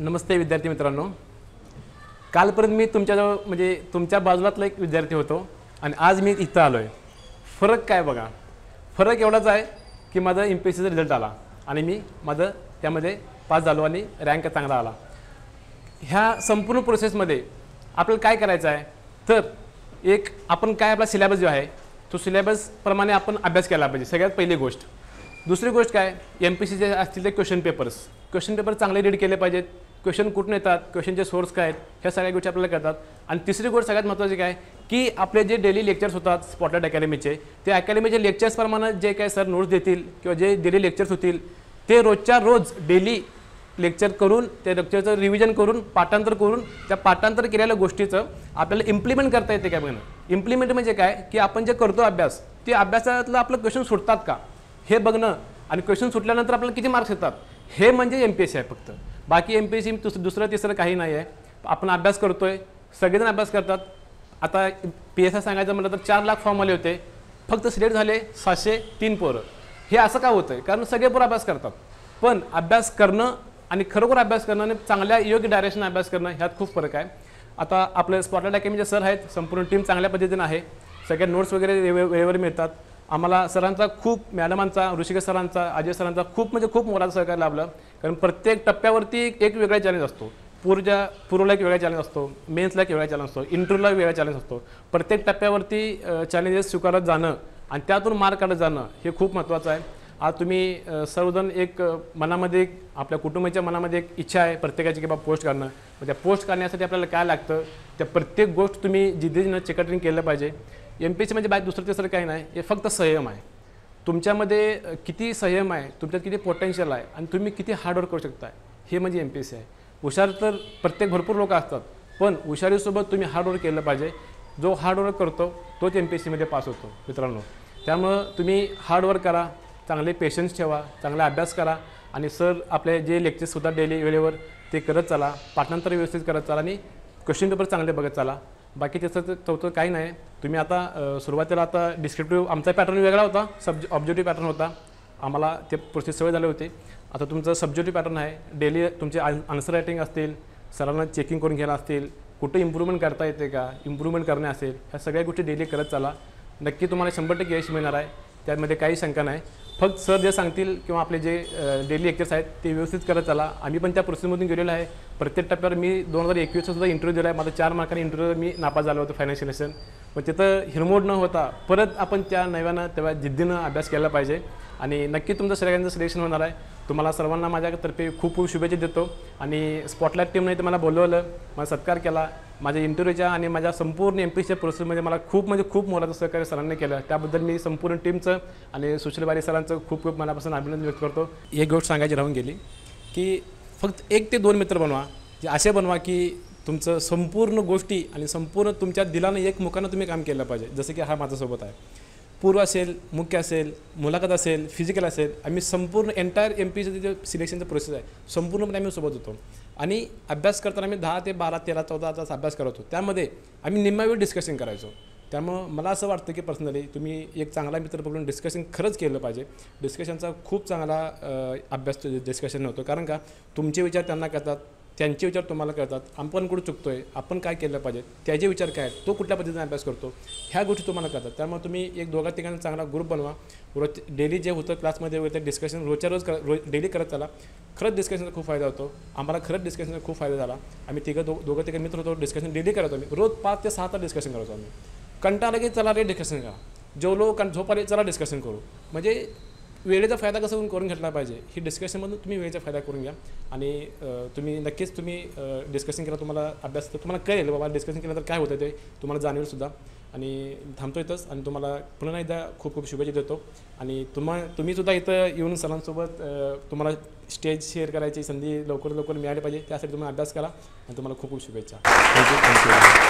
नमस्ते विद्यार्थी मित्रांनो, कालपर्यंत मी तुमच्याजवळ म्हणजे तुमच्या बाजूलातला एक विद्यार्थी होतो आणि आज मी इथं आलो आहे. फरक काय बघा, फरक एवढाच आहे की माझा MPSCचा रिझल्ट आला आणि मी माझं त्यामध्ये पास झालो आणि रँक चांगला आला. ह्या संपूर्ण प्रोसेसमध्ये आपल्याला काय करायचं आहे तर एक आपण काय आपला सिलेबस जो आहे तो सिलेबसप्रमाणे आपण अभ्यास केला पाहिजे, सगळ्यात पहिली गोष्ट. दुसरी गोष्ट काय, MPSCचे असतील ते क्वेश्चन पेपर चांगले रीड केले पाहिजेत. क्वेश्चन कुठून येतात, क्वेश्चनचे सोर्स काय आहेत, ह्या सगळ्या गोष्टी आपल्याला कळतात. आणि तिसरी गोष्ट सगळ्यात महत्त्वाची काय की आपले जे डेली लेक्चर्स होतात स्पॉटलाइट अकॅडमीचे, ते अकॅडमीचे लेक्चर्सप्रमाणे जे काय सर नोट्स देतील किंवा जे डेली लेक्चर्स होतील ते रोजच्या रोज डेली लेक्चर करून त्या लेक्चरचं रिव्हिजन करून पाठांतर करून त्या पाठांतर केलेल्या गोष्टीचं आपल्याला इम्प्लिमेंट करता येते काय बघणं. इम्प्लिमेंट म्हणजे काय की आपण जे करतो अभ्यास ते अभ्यासातलं आपलं क्वेश्चन सुटतात का हे बघणं आणि क्वेश्चन सुटल्यानंतर आपल्याला किती मार्क्स येतात हे म्हणजे MPSC आहे फक्त. बाकी MPSC दुसरं तिसरं काही नाही आहे. आपण अभ्यास करतोय, सगळेजण अभ्यास करतात. आता PSI सांगायचं म्हटलं तर 4 लाख फॉर्म आले होते, फक्त सिलेक्ट झाले 703 पोरं. हे असं का होतं आहे, कारण सगळे पोरं अभ्यास करतात. पण अभ्यास करणं आणि खरोखर अभ्यास करणं आणि चांगल्या योग्य डायरेक्शन अभ्यास करणं ह्यात खूप फरक आहे. आता आपले स्पॉटलाइट अकॅडमीचे सर आहेत, संपूर्ण टीम चांगल्या पद्धतीने आहे. सगळ्या नोट्स वगैरे वेळेवर मिळतात. आम्हाला सरांचा खूप, मॅडमांचा, ऋषिकेश सरांचा, अजय सरांचा खूप मोलाचं सहकार्य लाभलं. कारण प्रत्येक टप्प्यावरती एक वेगळा चॅलेंज असतो. पूर्वला एक वेगळा चॅलेंज असतो, मेन्सला एक वेगळा चॅलेंज असतो, इंटरव्ह्यूला वेगळा चॅलेंज असतो. प्रत्येक टप्प्यावरती चॅलेंजेस स्वीकारत जाणं आणि त्यातून मार्क काढत जाणं हे खूप महत्त्वाचं आहे. आज तुम्ही सर्वजण एक मनामध्ये आपल्या कुटुंबाच्या मनामध्ये एक इच्छा आहे प्रत्येकाची की बाबा पोस्ट काढणं. मग त्या पोस्ट काढण्यासाठी आपल्याला काय लागतं त्या प्रत्येक गोष्ट तुम्ही जिद्दीनं चिकटून केलं पाहिजे. MPSC म्हणजे बाय दुसरं तिसरं काही नाही, हे फक्त संयम आहे. तुमच्यामध्ये किती संयम आहे, तुमच्यात किती पोटेन्शियल आहे आणि तुम्ही किती हार्डवर्क करू शकता हे म्हणजे MPSC आहे. हुशार तर प्रत्येक भरपूर लोक असतात, पण हुशारीसोबत तुम्ही हार्डवर्क केलं पाहिजे. जो हार्डवर्क करतो तोच MPSCमध्ये पास होतो मित्रांनो. त्यामुळं तुम्ही हार्डवर्क करा, चांगले पेशन्स ठेवा, चांगला अभ्यास करा आणि सर आपले जे लेक्चर्स होतात डेली वेळेवर ते करत चला, पाठांतर व्यवस्थित करत चला आणि क्वेश्चन पेपर चांगले बघत चला. बाकी त्याचं चौथं काही नाही. तुम्ही आता सुरुवातीला आता डिस्क्रिप्टिव्ह आमचा पॅटर्न वेगळा होता, ऑब्जेक्टिव्ह पॅटर्न होता, आम्हाला ते प्रोसेस सवय झाली होती. आता तुमचं सब्जेक्टिव्ह पॅटर्न आहे. डेली तुमचे आन्सर रायटिंग असतील, सरांना चेकिंग करून घ्यायला असतील, कुठं इम्प्रूव्हमेंट करता येते का, इम्प्रूव्हमेंट करणे असेल, ह्या सगळ्या गोष्टी डेली करत चला. नक्की तुम्हाला 100% यश मिळणार आहे, त्यामध्ये काही शंका नाही. फक्त सर जे सांगतील किंवा आपले जे डेली लेक्चर्स आहेत ते व्यवस्थित करत चला. आम्ही पण त्या प्रोसेसमधून गेलेलो आहे. प्रत्येक टप्प्यावर मी 2021 सुद्धा इंटरव्ह्यू दिला आहे. माझा 4 मार्कांनी इंटरव्ह्यू मी नापास झालो होतो फायनान्शियल. पण तिथं हिरमोड न होता परत आपण त्या नव्यानं तेव्हा जिद्दीनं अभ्यास केला पाहिजे आणि नक्की तुमचं सगळ्यांचं सिलेक्शन होणार आहे. तुम्हाला सर्वांना माझ्यातर्फे खूप शुभेच्छा देतो. आणि स्पॉटलाइट टीमने तर मला बोलवलं, मला सत्कार केला. माझ्या इंटरव्ह्यूच्या आणि माझ्या संपूर्ण MPSCच्या प्रोसेसमध्ये मला खूप मोलाचं सहकार्य सरांनी केलं. त्याबद्दल मी संपूर्ण टीमचं आणि सुशील बारी सरांचं खूप मनापासून अभिनंदन व्यक्त करतो. एक गोष्ट सांगायची राहून गेली की फक्त 1 ते 2 मित्र बनवा, जे असे बनवा की तुमचं संपूर्ण गोष्टी आणि संपूर्ण तुमच्या दिलानं एक मुखानं तुम्ही काम केलं पाहिजे. जसं की हा माझ्यासोबत आहे. पूर्व असेल, मुख्य असेल, मुलाखत असेल, फिजिकल असेल, आम्ही संपूर्ण एंटायर MPSCचं जे सिलेक्शनचं प्रोसेस आहे संपूर्णपणे आम्ही सोबत होतो. आणि अभ्यास करताना आम्ही 10 ते 12, 13, 14 तास अभ्यास करत होतो. त्यामध्ये आम्ही निम्मा वेळ डिस्कशन करायचो. त्यामुळं मला असं वाटतं की पर्सनली तुम्ही एक चांगला मित्र पकडून डिस्कशन खरंच केलं पाहिजे. डिस्कशनचा खूप चांगला अभ्यास डिस्कशन होतो, कारण का तुमचे विचार त्यांना कळतात, त्यांचे विचार तुम्हाला कळतात. आपण कुठं चुकतो आहे, आपण काय केलं पाहिजे, त्याचे विचार काय आहेत, तो कुठल्या पद्धतीने अभ्यास करतो, ह्या गोष्टी तुम्हाला कळतात. त्यामुळे तुम्ही एक 2-3 चांगला ग्रुप बनवा. रोज डेली जे होतं क्लासमध्ये वगैरे डिस्कशन रोजच्या रोज डेली करत चला. खरंच डिस्कशनचा खूप फायदा होतो. आम्हाला खरंच डिस्कशनचा खूप फायदा झाला. आम्ही दोघं मित्र होतो, डिस्कशन डेली करतो. आम्ही रोज 5 ते 6 तास डिस्कशन करायचो. आम्ही कंटाळा की चला रे डिस्कशन करा, जेवलो झोपाले चला डिस्कशन करू. म्हणजे वेळेचा फायदा कसं करून घेतला पाहिजे ही डिस्कशनमधून तुम्ही वेळेचा फायदा करून घ्या. आणि तुम्ही नक्कीच डिस्कशन केलं, तुम्हाला अभ्यास तर तुम्हाला कळेल बाबा डिस्कशन केलं तर काय होतं ते तुम्हाला जाणवेलसुद्धा. आणि थांबतो इथंच आणि तुम्हाला पुन्हा एकदा खूप शुभेच्छा देतो. आणि तुम्हीसुद्धा इथं येऊन सरांसोबत तुम्हाला स्टेज शेअर करायची संधी लवकर मिळाली पाहिजे. त्यासाठी तुम्हाला अभ्यास करा आणि तुम्हाला खूप शुभेच्छा. थँक्यू.